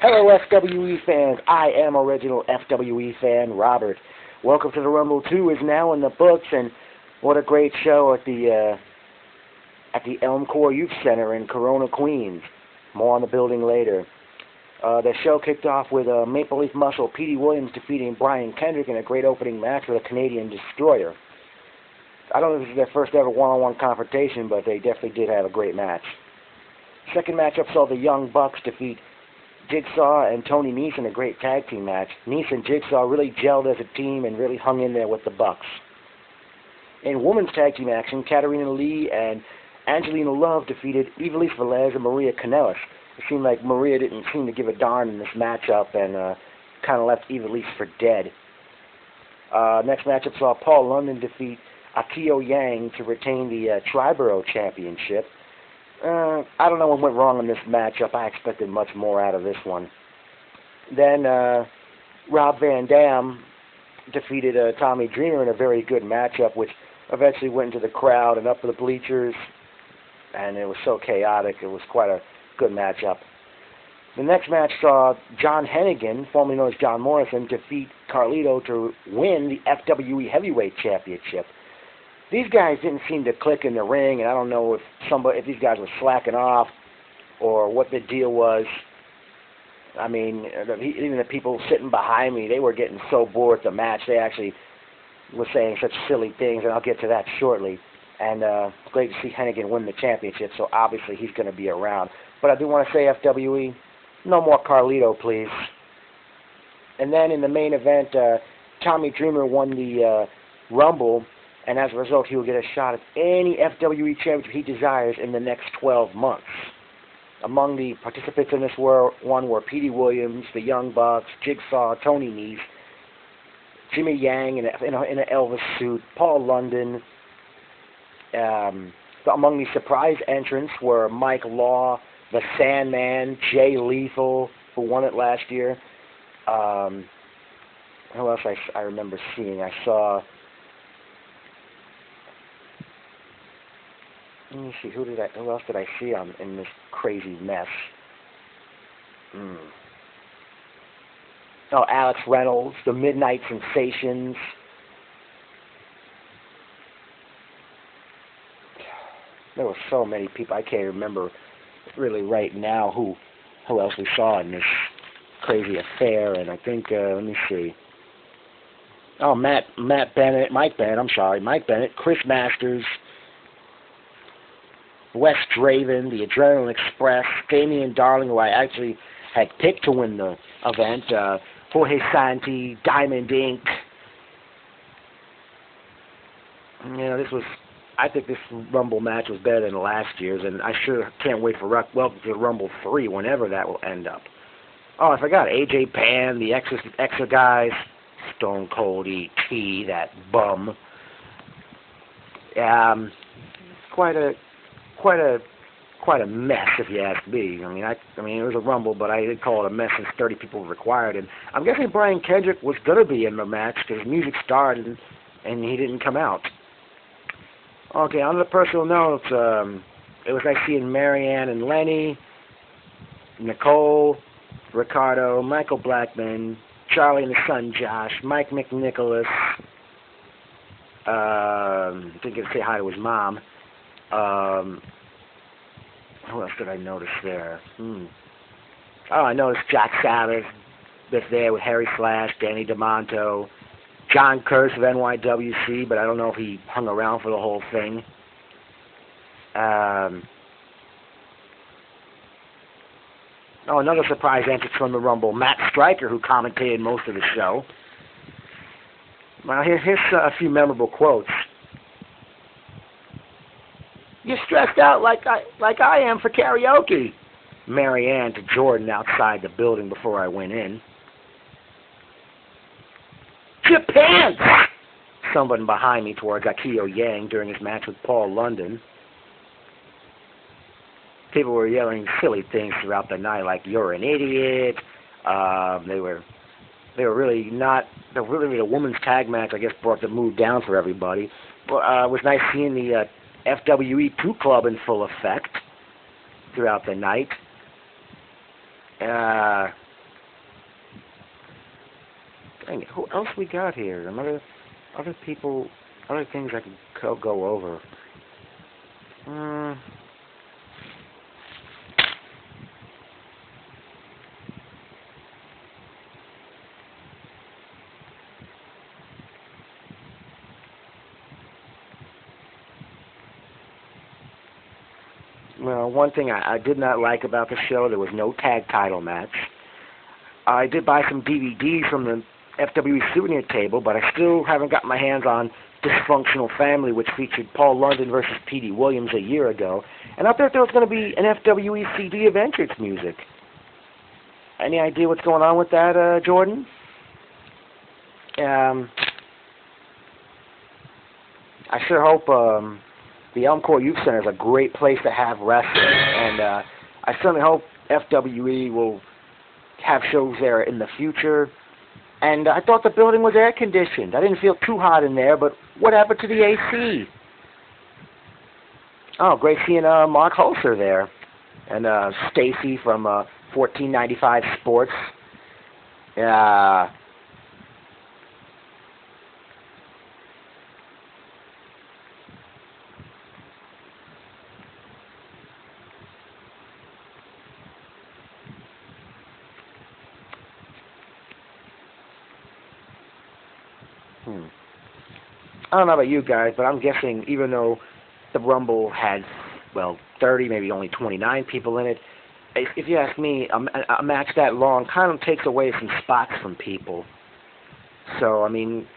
Hello, FWE fans. I am original FWE fan Robert. Welcome to the Rumble 2 is now in the books, and what a great show at the Elm Core Youth Center in Corona, Queens. More on the building later. The show kicked off with Maple Leaf Muscle Petey Williams defeating Brian Kendrick in a great opening match with a Canadian Destroyer. I don't know if this is their first ever one-on-one confrontation, but they definitely did have a great match. Second matchup saw the Young Bucks defeat Jigsaw and Tony Nese in a great tag team match. Nese and Jigsaw really gelled as a team and really hung in there with the Bucks. In women's tag team action, Katarina Lee and Angelina Love defeated Ivelisse Velez and Maria Kanellis. It seemed like Maria didn't seem to give a darn in this matchup and kind of left Ivelisse for dead. Next matchup saw Paul London defeat Akio Yang to retain the Triborough Championship. I don't know what went wrong in this matchup. I expected much more out of this one. Then Rob Van Dam defeated Tommy Dreamer in a very good matchup, which eventually went into the crowd and up to the bleachers, and it was so chaotic. It was quite a good matchup. The next match saw John Hennigan, formerly known as John Morrison, defeat Carlito to win the FWE Heavyweight Championship. These guys didn't seem to click in the ring, and I don't know if these guys were slacking off or what the deal was. I mean, even the people sitting behind me, they were getting so bored with the match. They actually were saying such silly things, and I'll get to that shortly. And it's great to see Hennigan win the championship, so obviously he's going to be around. But I do want to say, FWE, no more Carlito, please. And then in the main event, Tommy Dreamer won the Rumble, and as a result, he will get a shot at any FWE championship he desires in the next 12 months. Among the participants in this one were Petey Williams, the Young Bucks, Jigsaw, Tony Nese, Jimmy Yang in an Elvis suit, Paul London. Among the surprise entrants were Mike Law, the Sandman, Jay Lethal, who won it last year. Who else I remember seeing? I saw... Let me see, who else did I see in this crazy mess? Oh, Alex Reynolds, the Midnight Sensations. There were so many people, I can't remember really right now who else we saw in this crazy affair, and I think, let me see. Oh, Mike Bennett, Chris Masters, Wes Draven, the Adrenaline Express, Damian Darling, who I actually had picked to win the event, Jorge Santi, Diamond Inc. You know, I think this Rumble match was better than last year's, and I sure can't wait for Welcome to Rumble 3, whenever that will end up. Oh, I forgot, AJ Pan, the Extra guys, Stone Cold E.T., that bum. Quite a mess, if you ask me. I mean, it was a Rumble, but I didn't call it a mess since 30 people were required. And I'm guessing Brian Kendrick was going to be in the match because music started and he didn't come out. Okay, on the personal notes, it was nice seeing Marianne and Lenny, Nicole, Ricardo, Michael Blackman, Charlie and the son Josh, Mike McNicholas. Didn't get to say hi to his mom. Who else did I notice there? Oh, I noticed Jack Sabbath that's there with Harry Slash, Danny DeMonto, John Curse of NYWC, but I don't know if he hung around for the whole thing. Another surprise entrance from the Rumble, Matt Stryker, who commentated most of the show. Well, here's a few memorable quotes. "You're stressed out like I am for karaoke," Marianne to Jordan outside the building before I went in. "Japan!" Someone behind me towards Akio Yang during his match with Paul London. People were yelling silly things throughout the night, like "You're an idiot." They were really not. The women's tag match, I guess, brought the mood down for everybody. Well, it was nice seeing the FWE 2 Club in full effect throughout the night. Dang it, who else we got here? Some other people, other things I could go over. Well, one thing I did not like about the show, there was no tag title match. I did buy some DVDs from the FWE souvenir table, but I still haven't got my hands on Dysfunctional Family, which featured Paul London versus Petey Williams a year ago. And I thought there was going to be an FWE CD of entrance music. Any idea what's going on with that, Jordan? I sure hope the Elmcore Youth Center is a great place to have wrestling, and I certainly hope FWE will have shows there in the future. And I thought the building was air conditioned. I didn't feel too hot in there, but what happened to the AC? Oh, great seeing Mark Holzer there, and Stacy from 1495 Sports. Yeah. I don't know about you guys, but I'm guessing even though the Rumble had, well, 30, maybe only 29 people in it, if you ask me, a match that long kind of takes away some spots from people. So, I mean,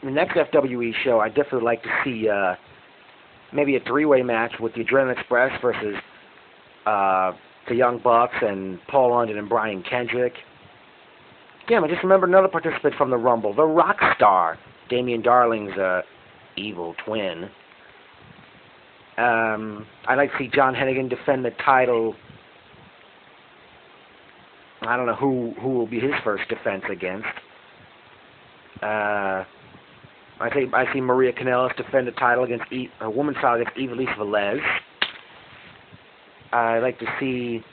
the next FWE show, I'd definitely like to see maybe a three-way match with the Adrenaline Express versus the Young Bucks and Paul London and Brian Kendrick. Yeah, I just remember another participant from the Rumble, the Rockstar, Damian Darling's evil twin. I'd like to see John Hennigan defend the title. I don't know who will be his first defense against. I see Maria Kanellis defend the title against a woman's title against Ivelisse Velez. I'd like to see.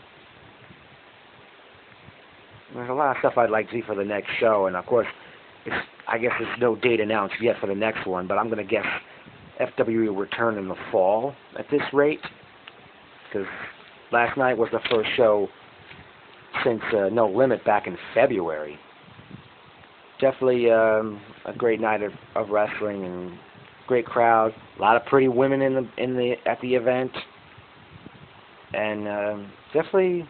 There's a lot of stuff I'd like to see for the next show, and of course, I guess there's no date announced yet for the next one, but I'm going to guess FWE will return in the fall at this rate, because last night was the first show since No Limit back in February. Definitely a great night of wrestling and great crowd. A lot of pretty women at the event, and definitely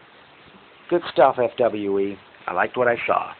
good stuff. FWE. I liked what I saw.